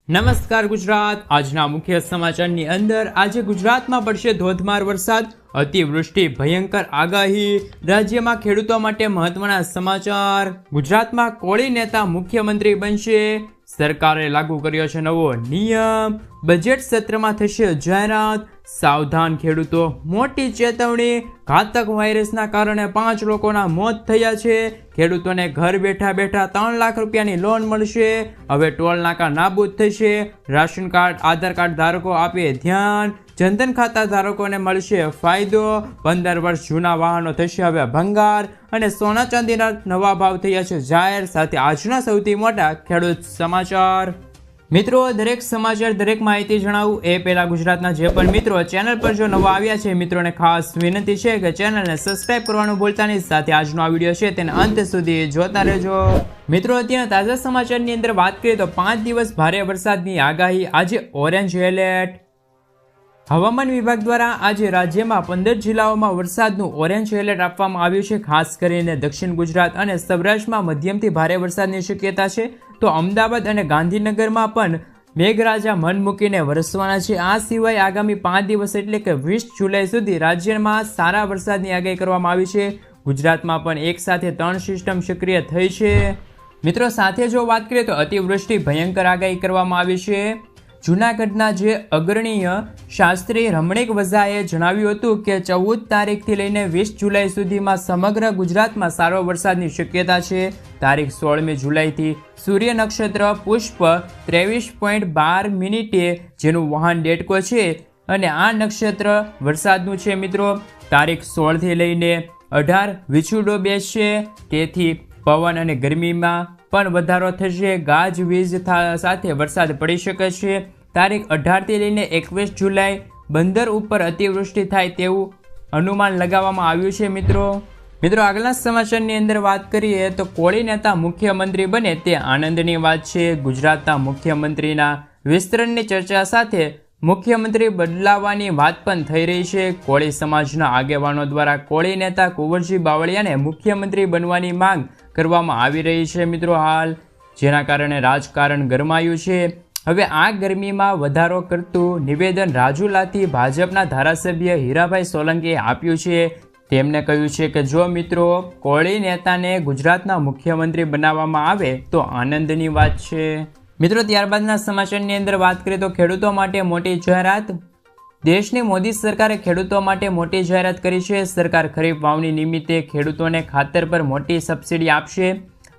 નમસ્કાર ગુજરાત। આજના મુખ્ય સમાચારની અંદર આજે ગુજરાતમાં પડશે ધોધમાર વરસાદ, અતિવૃષ્ટિ, ભયંકર આગાહી, રાજ્યમાં ખેડૂતો માટે મહત્વના સમાચાર। ગુજરાતમાં કોળી નેતા મુખ્યમંત્રી બનશે, સરકારે લાગુ કર્યો છે નવો નિયમ, બજેટ સત્રમાં થશે જાહેરાત, સાવધાન ખેડૂતો, મોટી ચેતવણી, ઘાતક વાયરસના કારણે 5 લોકોના મોત થયા છે, ખેડૂતોને ઘર બેઠા બેઠા 3 લાખ રૂપિયાની લોન મળશે, હવે ટોલ નાકા નાબૂદ થશે, રાશન કાર્ડ આધાર કાર્ડ ધારકો આપે ધ્યાન, જનધન ખાતા ધારકોને મળશે ફાયદો, 15 વર્ષ જૂના વાહનો થશે હવે ભંગાર, અને સોના ચાંદીના નવા ભાવ થયા છે જાહેર। સાથે આજના સૌથી મોટા ખેડૂત સમાચાર। મિત્રો, દરેક સમાચાર દરેક માહિતી જણાવું એ પહેલા ગુજરાતના જે પણ મિત્રો ચેનલ પર જો નવા આવ્યા છે મિત્રોને ખાસ વિનંતી છે કે ચેનલને સબસ્ક્રાઇબ કરવાનું ભૂલતા નહીં, સાથે આજનો આ વિડીયો છે તેને અંત સુધી જોતા રહેજો। મિત્રો, અત્યારે તાજા સમાચારની અંદર વાત કરીએ તો 5 દિવસ ભારે વરસાદની આગાહી, આજે ઓરેન્જ એલર્ટ। હવામાન વિભાગ દ્વારા આજે રાજ્યમાં 15 જિલ્લાઓમાં વરસાદનું ઓરેન્જ એલર્ટ આપવામાં આવ્યું છે। ખાસ કરીને દક્ષિણ ગુજરાત અને સૌરાષ્ટ્રમાં મધ્યમથી ભારે વરસાદની શક્યતા છે, તો અમદાવાદ અને ગાંધીનગરમાં પણ મેઘરાજા મન મૂકીને વરસવાના છે। આ સિવાય આગામી 5 દિવસ એટલે કે 20 જુલાઈ સુધી રાજ્યમાં સારા વરસાદની આગાહી કરવામાં આવી છે। ગુજરાતમાં પણ એક સાથે 3 સિસ્ટમ સક્રિય થઈ છે। મિત્રો, સાથે જો વાત કરીએ તો અતિવૃષ્ટિ, ભયંકર આગાહી કરવામાં આવી છે। જૂનાગઢના જે અગ્રણીય શાસ્ત્રી રમણીક વઝાએ જણાવ્યું હતું કે 14 તારીખથી લઈને 20 જુલાઈ સુધીમાં સમગ્ર ગુજરાતમાં સારો વરસાદની શક્યતા છે। તારીખ 16મી જુલાઈથી સૂર્ય નક્ષત્ર પુષ્પ 23.12 મિનિટે જેનું વહન ડેટકો છે અને આ નક્ષત્ર વરસાદનું છે। મિત્રો, તારીખ 16થી લઈને 18 વિછુડો બેસશે, તેથી પવન અને ગરમીમાં પણ વધારો થશે, ગાજવીજ સાથે વરસાદ પડી શકે છે। તારીખ 18થી લઈને 21 જુલાઈ બંદર ઉપર અતિવૃષ્ટિ થાય તેવું અનુમાન લગાવવામાં આવ્યું છે। મિત્રો, આગળના સમાચારની અંદર વાત કરીએ તો કોળી નેતા મુખ્યમંત્રી બને તે આનંદની વાત છે। ગુજરાતના મુખ્યમંત્રીના વિસ્તરણની ચર્ચા સાથે મુખ્યમંત્રી બદલાવાની વાત પણ થઈ રહી છે। કોળી સમાજના આગેવાનો દ્વારા કોળી નેતા કુંવરજી બાવળિયાને મુખ્યમંત્રી બનવાની માંગ કરવામાં આવી રહી છે મિત્રો હાલ, જેના કારણે રાજકારણ ગરમાયું છે। હવે આ ગરમીમાં વધારો કરતું નિવેદન રાજુલાથી ભાજપના ધારાસભ્ય હીરાભાઈ સોલંકીએ આપ્યું છે। તેમણે કહ્યું છે કે જો મિત્રો કોળી નેતાને ગુજરાતના મુખ્યમંત્રી બનાવવામાં આવે તો આનંદની વાત છે। મિત્રો, ત્યારબાદના સમાચારની અંદર વાત કરીએ તો ખેડૂતો માટે મોટી જાહેરાત। દેશની મોદી સરકારે ખેડૂતો માટે મોટી જાહેરાત કરી છે। સરકાર ખરીફ વાવણી નિમિત્તે ખેડૂતોને ખાતર પર મોટી સબસિડી આપશે।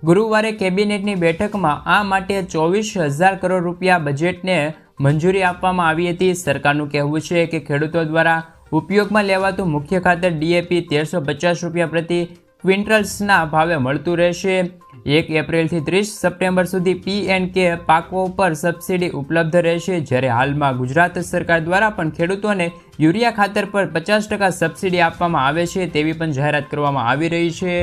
ગુરુવારે કેબિનેટની બેઠકમાં આ માટે 24,000 કરોડ રૂપિયા બજેટને મંજૂરી આપવામાં આવી હતી। સરકારનું કહેવું છે કે ખેડૂતો દ્વારા ઉપયોગમાં લેવાતું મુખ્ય ખાતર DAP 1350 રૂપિયા પ્રતિ ક્વિન્ટલ્સના ભાવે મળતું રહેશે। 1 એપ્રિલથી 30 સપ્ટેમ્બર સુધી P&K પાકો પર સબસિડી ઉપલબ્ધ રહેશે, જ્યારે હાલમાં ગુજરાત સરકાર દ્વારા પણ ખેડૂતોને યુરિયા ખાતર પર 50% સબસિડી આપવામાં આવે છે તેવી પણ જાહેરાત કરવામાં આવી રહી છે।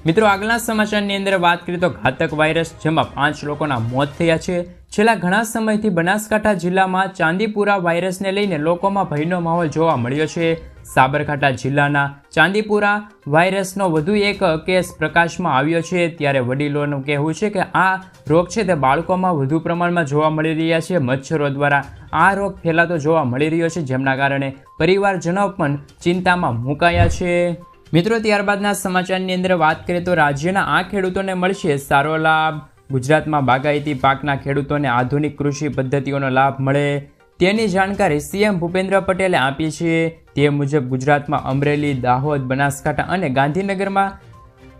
મિત્રો, આગળના સમાચારની અંદર વાત કરીએ તો ઘાતક વાયરસ, જેમાં 5 લોકોના મોત થયા છે। છેલ્લા ઘણા સમયથી બનાસકાંઠા જિલ્લામાં ચાંદીપુરા વાયરસને લઈને લોકોમાં ભયનો માહોલ જોવા મળ્યો છે। સાબરકાંઠા જિલ્લાના ચાંદીપુરા વાયરસનો વધુ એક કેસ પ્રકાશમાં આવ્યો છે, ત્યારે વડીલોનું કહેવું છે કે આ રોગ છે તે બાળકોમાં વધુ પ્રમાણમાં જોવા મળી રહ્યા છે। મચ્છરો દ્વારા આ રોગ ફેલાતો જોવા મળી રહ્યો છે, જેમના કારણે પરિવારજનો પણ ચિંતામાં મુકાયા છે। મિત્રો, ત્યારબાદના સમાચારની અંદર વાત કરીએ તો રાજ્યના આ ખેડૂતોને મળશે સારો લાભ। ગુજરાતમાં બાગાયતી પાકના ખેડૂતોને આધુનિક કૃષિ પદ્ધતિઓનો લાભ મળે તેની જાણકારી CM ભૂપેન્દ્ર પટેલે આપી છે। તે મુજબ ગુજરાતમાં અમરેલી, દાહોદ, બનાસકાંઠા અને ગાંધીનગરમાં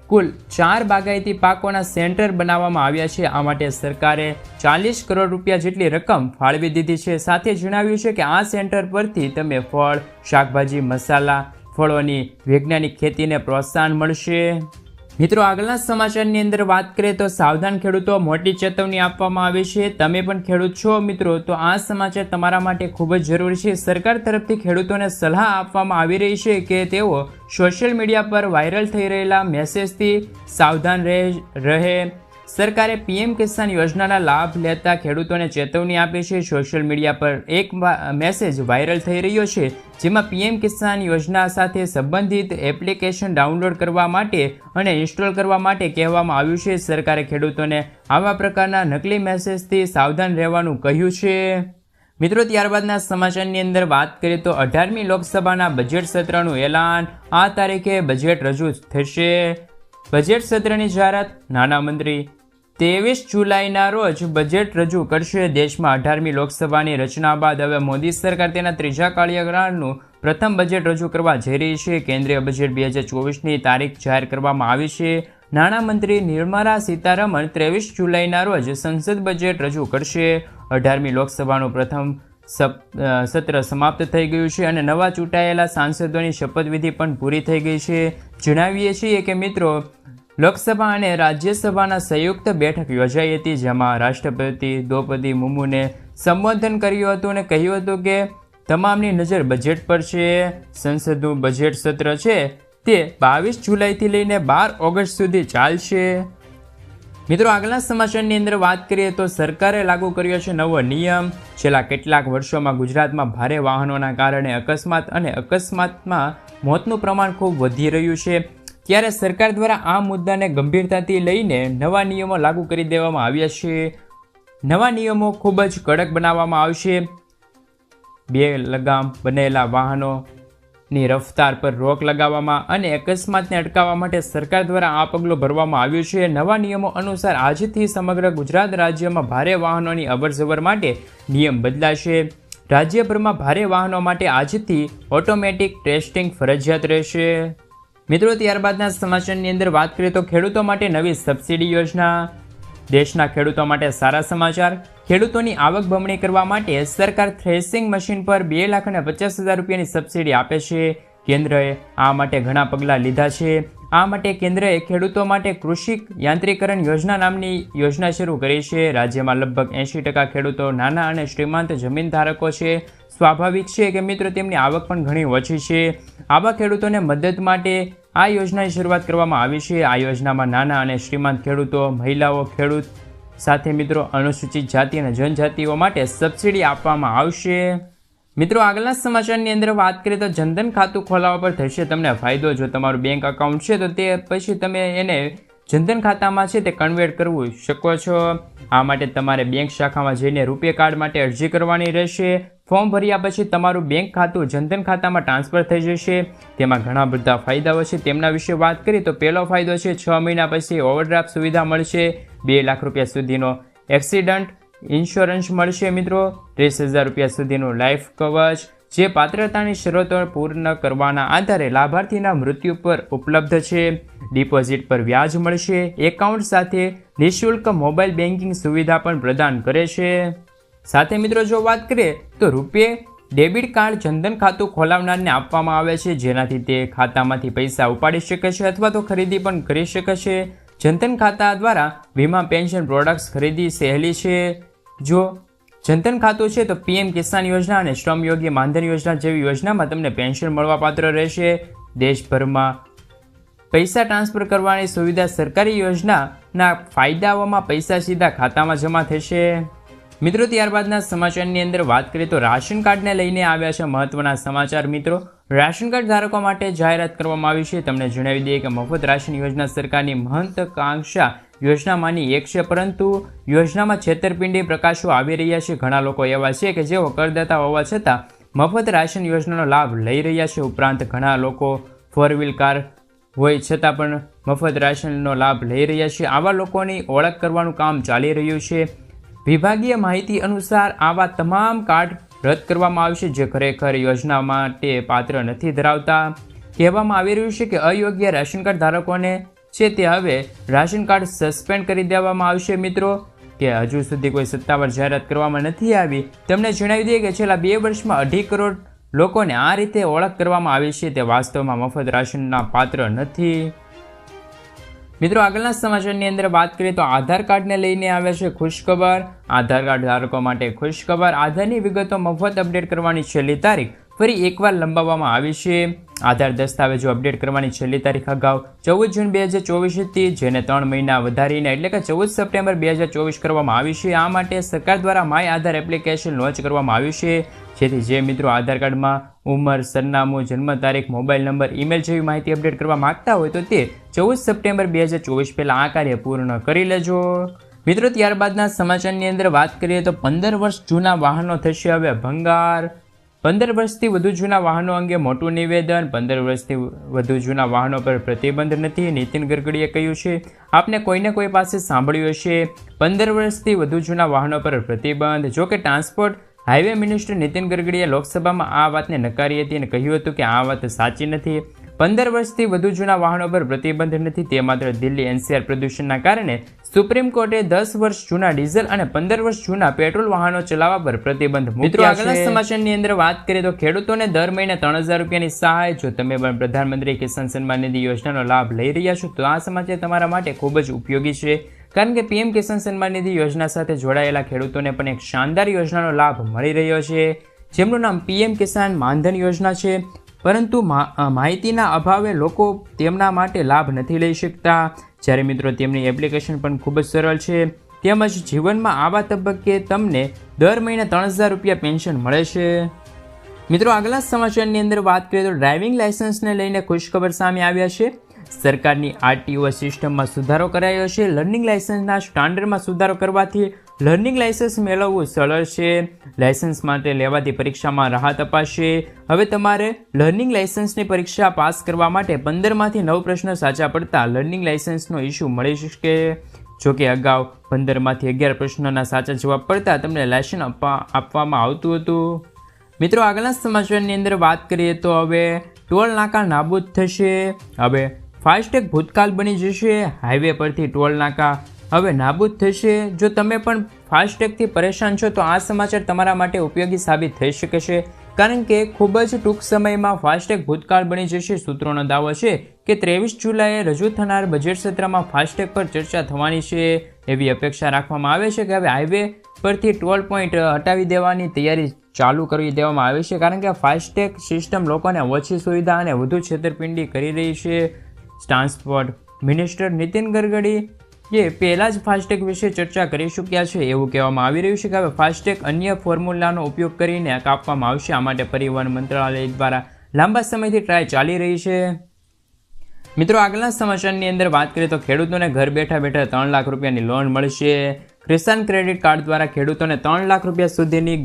કુલ 4 બાગાયતી પાકોના સેન્ટર બનાવવામાં આવ્યા છે। આ માટે સરકારે 40 કરોડ રૂપિયા જેટલી રકમ ફાળવી દીધી છે। સાથે જણાવ્યું છે કે આ સેન્ટર પરથી તમે ફળ, શાકભાજી, મસાલા, ફળોની વૈજ્ઞાનિક ખેતીને પ્રોત્સાહન મળશે। મિત્રો, આગળના સમાચારની અંદર વાત કરીએ તો સાવધાન ખેડૂતો, મોટી ચેતવણી આપવામાં આવી છે। તમે પણ ખેડૂત છો મિત્રો, તો આ સમાચાર તમારા માટે ખૂબ જ જરૂરી છે। સરકાર તરફથી ખેડૂતોને સલાહ આપવામાં આવી રહી છે કે તેઓ સોશિયલ મીડિયા પર વાયરલ થઈ રહેલા મેસેજથી સાવધાન રહે। સરકારે પીએમ કિસાન યોજનાના લાભ લેતા ખેડૂતોને ચેતવણી આપી છે. સોશિયલ મીડિયા પર એક મેસેજ વાયરલ થઈ રહ્યો છે, જેમાં પીએમ કિસાન યોજના સાથે સંબંધિત એપ્લિકેશન ડાઉનલોડ કરવા માટે અને ઇન્સ્ટોલ કરવા માટે કહેવામાં આવ્યું છે. સરકારે ખેડૂતોને આવા પ્રકારના નકલી મેસેજથી સાવધાન રહેવાનું કહ્યું છે. મિત્રો, ત્યારબાદના સમાચારની અંદર વાત કરીએ તો 18મી લોકસભાના બજેટ સત્રનું એલાન. આ તારીખે બજેટ રજૂ થશે. બજેટ સત્રની જાહેરાત. નાણામંત્રી 23 જુલાઈના રોજ બજેટ રજૂ કરશે. દેશમાં 18મી લોકસભાની રચના બાદ હવે મોદી સરકાર તેના ત્રીજા કાર્યકાળનું પ્રથમ બજેટ રજૂ કરવા જઈ રહી છે. કેન્દ્રીય બજેટ 2024ની તારીખ જાહેર કરવામાં આવી છે. નાણામંત્રી નિર્મલા સીતારમણ 23 જુલાઈના રોજ સંસદ બજેટ રજૂ કરશે. 18મી લોકસભાનું પ્રથમ સત્ર સમાપ્ત થઈ ગયું છે અને નવા ચૂંટાયેલા સાંસદોની શપથવિધિ પણ પૂરી થઈ ગઈ છે. જણાવીએ છીએ કે મિત્રો, લોકસભા અને રાજ્યસભાના સંયુક્ત બેઠક યોજાઈ હતી, જેમાં રાષ્ટ્રપતિ દ્રૌપદી મુર્મુને સંબોધન કર્યું હતું અને કહ્યું હતું કે તમામની નજર બજેટ પર છે. સંસદનું બજેટ સત્ર છે તે 22 જુલાઈથી લઈને 12 ઓગસ્ટ સુધી ચાલશે. મિત્રો, આગલા સમાચારની અંદર વાત કરીએ તો સરકારે લાગુ કર્યો છે નવો નિયમ. છેલ્લા કેટલાક વર્ષોમાં ગુજરાતમાં ભારે વાહનોના કારણે અકસ્માત અને અકસ્માતમાં મોતનું પ્રમાણ ખૂબ વધી રહ્યું છે. ત્યારે સરકાર દ્વારા આ મુદ્દાને ગંભીરતાથી લઈને નવા નિયમો લાગુ કરી દેવામાં આવ્યા છે. નવા નિયમો ખૂબ જ કડક બનાવવામાં આવશે. 2 લગામ બનેલા વાહનોની રફતાર પર રોક લગાવવામાં અને અકસ્માતને અટકાવવા માટે સરકાર દ્વારા આ પગલું ભરવામાં આવ્યું છે. નવા નિયમો અનુસાર આજથી સમગ્ર ગુજરાત રાજ્યમાં ભારે વાહનોની અવરજવર માટે નિયમ બદલાશે. રાજ્યભરમાં ભારે વાહનો માટે આજથી ઓટોમેટિક ટેસ્ટિંગ ફરજિયાત રહેશે. મિત્રો, ત્યારબાદના સમાચારની અંદર વાત કરીએ તો ખેડૂતો માટે નવી સબસિડી યોજના. દેશના ખેડૂતો માટે સારા સમાચાર. ખેડૂતોની આવક બમણી કરવા માટે સરકાર થ્રેસિંગ મશીન પર 2,50,000 રૂપિયાની સબસિડી આપે છે. કેન્દ્રએ આ માટે ઘણા પગલાં લીધા છે. આ માટે કેન્દ્રએ ખેડૂતો માટે કૃષિ યાંત્રીકરણ યોજના નામની યોજના શરૂ કરી છે. રાજ્યમાં લગભગ 80% ખેડૂતો નાના અને શ્રીમંત જમીન ધારકો છે. સ્વાભાવિક છે કે મિત્રો, તેમની આવક પણ ઘણી ઓછી છે. આવા ખેડૂતોને મદદ માટે આ યોજનાની શરૂઆત કરવામાં આવી છે. આ યોજનામાં નાના અને શ્રીમંત ખેડૂતો, મહિલાઓ, ખેડૂત સાથે મિત્રો અનુસૂચિત જાતિ અને જનજાતિઓ માટે સબસિડી આપવામાં આવશે. મિત્રો, આગળના સમાચારની અંદર વાત કરીએ તો જનધન ખાતું ખોલાવવા પર થશે તમને ફાયદો. જો તમારું બેંક અકાઉન્ટ છે તો તે પછી તમે એને જનધન ખાતામાં છે તે કન્વર્ટ કરવું શકો છો. આ માટે તમારે બેંક શાખામાં જઈને રૂપે કાર્ડ માટે અરજી કરવાની રહેશે. ફોર્મ ભર્યા પછી તમારું બેંક ખાતું જનધન ખાતામાં ટ્રાન્સફર થઈ જશે. તેમાં ઘણા બધા ફાયદાઓ છે, તેમના વિશે વાત કરીએ તો પહેલો ફાયદો છે 6 મહિના પછી ઓવરડ્રાફ્ટ સુવિધા મળશે. 2 લાખ રૂપિયા સુધીનો એક્સિડન્ટ ઇન્સ્યોરન્સ મળશે. મિત્રો, 30,000 રૂપિયા સુધીનું લાઈફ કવચ, જે પાત્રતાની શરતો પૂર્ણ કરવાના આધારે લાભાર્થીના મૃત્યુ પર ઉપલબ્ધ છે. ડિપોઝિટ પર વ્યાજ મળશે. એકાઉન્ટ સાથે નિઃશુલ્ક મોબાઈલ બેન્કિંગ સુવિધા પણ પ્રદાન કરે છે. સાથે મિત્રો, જો વાત કરીએ તો રૂપે ડેબિટ કાર્ડ જનધન ખાતું ખોલાવનારને આપવામાં આવે છે, જેનાથી તે ખાતામાંથી પૈસા ઉપાડી શકે છે અથવા તો ખરીદી પણ કરી શકે છે. જનધન ખાતા દ્વારા વીમા, પેન્શન પ્રોડક્ટ્સ ખરીદી સહેલી છે. જો જનધન ખાતું છે તો પીએમ કિસાન યોજના અને શ્રમ યોગ્ય માનધન યોજના જેવી યોજનામાં તમને પેન્શન મળવાપાત્ર રહેશે. દેશભરમાં પૈસા ટ્રાન્સફર કરવાની સુવિધા. સરકારી યોજનાના ફાયદાઓમાં પૈસા સીધા ખાતામાં જમા થશે. મિત્રો, ત્યારબાદના સમાચારની અંદર વાત કરીએ તો રાશન કાર્ડને લઈને આવ્યા છે મહત્વના સમાચાર. મિત્રો, રાશન કાર્ડ ધારકો માટે જાહેરાત કરવામાં આવી છે. તમને જણાવી દઈએ કે મફત રાશન યોજના સરકારની મહત્વાકાંક્ષા યોજનામાંની એક છે, પરંતુ યોજનામાં છેતરપિંડી પ્રકાશો આવી રહ્યા છે. ઘણા લોકો એવા છે કે જેઓ કરદાતા હોવા છતાં મફત રાશન યોજનાનો લાભ લઈ રહ્યા છે. ઉપરાંત ઘણા લોકો 4-વ્હીલ કાર હોય છતાં પણ મફત રાશનનો લાભ લઈ રહ્યા છે. આવા લોકોની ઓળખ કરવાનું કામ ચાલી રહ્યું છે. વિભાગીય માહિતી અનુસાર આવા તમામ કાર્ડ રદ કરવામાં આવશે જે ખરેખર યોજના માટે પાત્ર નથી ધરાવતા. કહેવામાં આવી રહ્યું છે કે અયોગ્ય રાશન કાર્ડ ધારકોને છે તે હવે રાશન કાર્ડ સસ્પેન્ડ કરી દેવામાં આવશે. મિત્રો, કે હજુ સુધી કોઈ સત્તાવાર જાહેરાત કરવામાં નથી આવી. તમને જણાવી દઈએ કે છેલ્લા 2 વર્ષમાં 2.5 કરોડ લોકોને આ રીતે ઓળખ કરવામાં આવી છે. તે વાસ્તવમાં મફત રાશનના પાત્ર નથી. મિત્રો, આગળના સમાચારની અંદર વાત કરીએ તો આધાર કાર્ડને લઈને આવે છે ખુશખબર. આધાર કાર્ડ ધારકો માટે ખુશખબર. આધારની વિગતો મફત અપડેટ કરવાની છેલ્લી તારીખ ફરી એકવાર લંબાવવામાં આવી છે. આધાર દસ્તાવેજો અપડેટ કરવાની છેલ્લી તારીખ અગાઉ 14 જૂન 2024 હતી, જેને 3 મહિના વધારીને એટલે કે 14 સપ્ટેમ્બર 2024 કરવામાં આવી છે. આ માટે સરકાર દ્વારા માય આધાર એપ્લિકેશન લોન્ચ કરવામાં આવ્યું છે, જેથી જે મિત્રો આધાર કાર્ડમાં ઉંમર, સરનામું, જન્મ તારીખ, મોબાઈલ નંબર, ઈમેલ જેવી માહિતી અપડેટ કરવા માંગતા હોય તો તે 14 સપ્ટેમ્બર 2024 પહેલાં આ કાર્ય પૂર્ણ કરી લેજો. મિત્રો ત્યારબાદના સમાચારની અંદર વાત કરીએ તો 15 વર્ષ જૂના વાહનો થશે હવે ભંગાર. 15 વર્ષથી વધુ જૂના વાહનો અંગે મોટું નિવેદન. 15 વર્ષથી વધુ જૂના વાહનો પર પ્રતિબંધ નથી, નીતિન ગડકરીએ કહ્યું છે. આપને કોઈને કોઈ પાસે સાંભળ્યું હશે, 15 વર્ષથી વધુ જૂના વાહનો પર પ્રતિબંધ. જો કે ટ્રાન્સપોર્ટ હાઈવે મિનિસ્ટર નીતિન ગડકરીએ લોકસભામાં આ વાતને નકારી હતી અને કહ્યું હતું કે આ વાત સાચી નથી. 15 વર્ષથી વધુ જૂના વાહનો પર પ્રતિબંધ નથી, તે માત્ર દિલ્હી NCR પ્રદૂષણના કારણે સુપ્રીમ કોર્ટે 10 વર્ષ જૂના ડીઝલ અને 15 વર્ષ જૂના પેટ્રોલ વાહનો ચલાવવા પર પ્રતિબંધ મૂક્યો. આગળના સમાચારની અંદર વાત કરીએ તો ખેડૂતોને દર મહિને 3000 રૂપિયાની સહાય. જો તમે પણ પ્રધાનમંત્રી કિસાન સન્માન નિધિ યોજનાનો લાભ લઈ રહ્યા છો તો આ સમાચાર તમારા માટે ખૂબ જ ઉપયોગી છે, કારણ કે PM કિસાન સન્માન નિધિ યોજના સાથે જોડાયેલા ખેડૂતોને પણ એક શાનદાર યોજનાનો લાભ મળી રહ્યો છે, જેમનું નામ PM કિસાન માનધન યોજના છે. પરંતુ માહિતીના અભાવે લોકો તેમના માટે લાભ નથી લઈ શકતા. જ્યારે મિત્રો તેમની એપ્લિકેશન પણ ખૂબ જ સરળ છે, તેમજ જીવનમાં આવા તબક્કે તમને દર મહિને 3000 રૂપિયા પેન્શન મળે છે. મિત્રો આગલા સમાચારની અંદર વાત કરીએ તો ડ્રાઇવિંગ લાયસન્સને લઈને ખુશખબર સામે આવ્યા છે. સરકારની RTO સિસ્ટમમાં સુધારો કરાયો છે. લર્નિંગ લાયસન્સના સ્ટાન્ડર્ડમાં સુધારો કરવાથી લર્નિંગ લાયસન્સ મેળવવું સરળ છે. લાયસન્સ માટે લેવાતી પરીક્ષામાં રાહત અપાશે. હવે તમારે લર્નિંગ લાયસન્સની પરીક્ષા પાસ કરવા માટે 15માંથી 9 પ્રશ્નો સાચા પડતા લર્નિંગ લાયસન્સનો ઇસ્યુ મળી શકે. જોકે અગાઉ 15માંથી 11 પ્રશ્નોના સાચા જવાબ પડતા તમને લાયસન્સ આપવામાં આવતું હતું. મિત્રો આગળના સમાચારની અંદર વાત કરીએ તો હવે ટોલ નાકા નાબૂદ થશે. હવે ફાસ્ટેગ ભૂતકાળ બની જશે. હાઈવે પરથી ટોલ નાકા હવે નાબૂદ થશે. જો તમે પણ ફાસ્ટેગથી પરેશાન છો તો આ સમાચાર તમારા માટે ઉપયોગી સાબિત થઈ શકે છે, કારણ કે ખૂબ જ ટૂંક સમયમાં ફાસ્ટેગ ભૂતકાળ બની જશે. સૂત્રોનો દાવો છે કે 23 જુલાઈએ રજૂ થનાર બજેટ સત્રમાં ફાસ્ટેગ પર ચર્ચા થવાની છે. એવી અપેક્ષા રાખવામાં આવે છે કે હવે હાઈવે પરથી ટોલ પોઈન્ટ હટાવી દેવાની તૈયારી ચાલુ કરી દેવામાં આવી છે, કારણ કે ફાસ્ટેગ સિસ્ટમ લોકોને ઓછી સુવિધા અને વધુ છેતરપિંડી કરી રહી છે. ટ્રાન્સપોર્ટ મિનિસ્ટર નીતિન ગડકરી પહેલાં જ ફાસ્ટેગ વિશે ચર્ચા કરી ચૂક્યા છે. એવું કહેવામાં આવી રહ્યું છે કે હવે ફાસ્ટેગ અન્ય ફોર્મ્યુલાનો ઉપયોગ કરીને કાપવામાં આવશે. આ માટે પરિવહન મંત્રાલય દ્વારા લાંબા સમયથી ટ્રાય ચાલી રહી છે. મિત્રો આગળના સમાચારની અંદર વાત કરીએ તો ખેડૂતોને ઘર બેઠા બેઠા 3 લાખ રૂપિયાની લોન મળશે. કિસાન ક્રેડિટ કાર્ડ દ્વારા ખેડૂતોને 3 લાખ રૂપિયા સુધીની